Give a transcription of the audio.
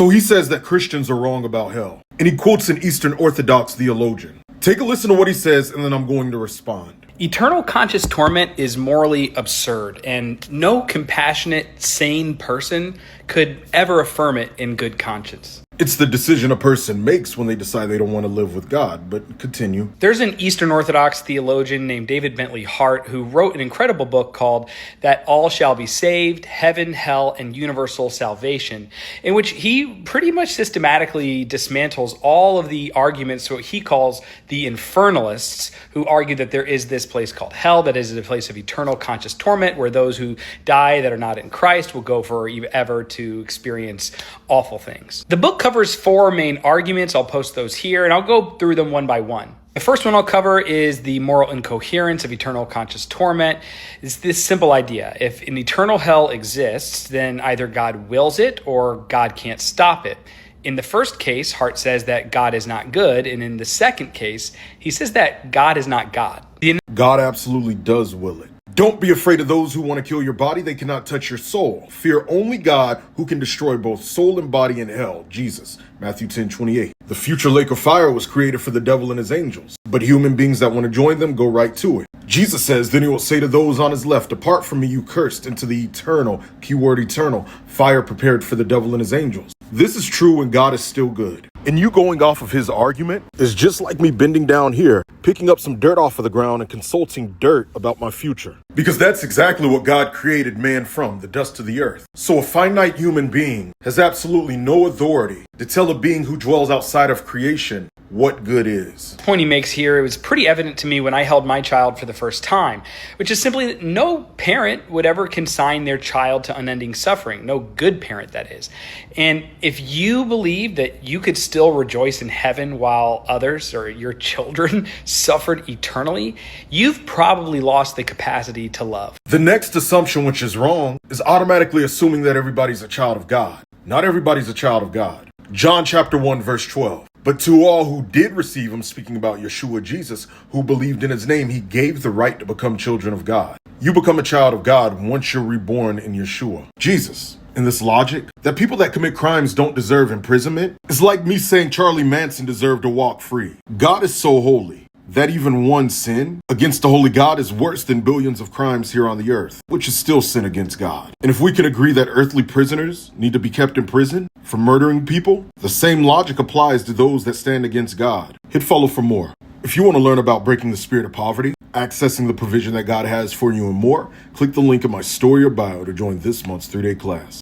So he says that Christians are wrong about hell. And he quotes an Eastern Orthodox theologian. Take a listen to what he says, and then I'm going to respond. Eternal conscious torment is morally absurd, and no compassionate, sane person could ever affirm it in good conscience. It's the decision a person makes when they decide they don't want to live with God, but continue. There's an Eastern Orthodox theologian named David Bentley Hart who wrote an incredible book called That All Shall Be Saved, Heaven, Hell, and Universal Salvation, in which he pretty much systematically dismantles all of the arguments, what he calls the infernalists, who argue that there is this place called hell, that is a place of eternal conscious torment, where those who die that are not in Christ will go forever to experience awful things. The book covers four main arguments. I'll post those here, and I'll go through them one by one. The first one I'll cover is the moral incoherence of eternal conscious torment. It's this simple idea. If an eternal hell exists, then either God wills it or God can't stop it. In the first case, Hart says that God is not good, and in the second case, he says that God is not God. God absolutely does will it. Don't be afraid of those who want to kill your body. They cannot touch your soul. Fear only God, who can destroy both soul and body in hell. Jesus, Matthew 10:28. The future lake of fire was created for the devil and his angels, but human beings that want to join them go right to it. Jesus says, then he will say to those on his left, depart from me, you cursed, into the eternal, keyword eternal, fire prepared for the devil and his angels. This is true when God is still good. And you going off of his argument is just like me bending down here, picking up some dirt off of the ground and consulting dirt about my future. Because that's exactly what God created man from, the dust of the earth. So a finite human being has absolutely no authority to tell a being who dwells outside of creation what good is. The point he makes here, it was pretty evident to me when I held my child for the first time, which is simply that no parent would ever consign their child to unending suffering. No good parent, that is. And if you believe that you could still rejoice in heaven while others or your children suffered eternally, you've probably lost the capacity to love. The next assumption, which is wrong, is automatically assuming that everybody's a child of God. Not everybody's a child of God. John chapter 1, verse 12. But to all who did receive him, speaking about Yeshua Jesus, who believed in his name, he gave the right to become children of God. You become a child of God once you're reborn in Yeshua. Jesus. In this logic, that people that commit crimes don't deserve imprisonment, is like me saying Charlie Manson deserved to walk free. God is so holy that even one sin against the holy God is worse than billions of crimes here on the earth, which is still sin against God. And if we can agree that earthly prisoners need to be kept in prison for murdering people, the same logic applies to those that stand against God. Hit follow for more. If you want to learn about breaking the spirit of poverty, accessing the provision that God has for you and more, click the link in my story or bio to join this month's 3-day class.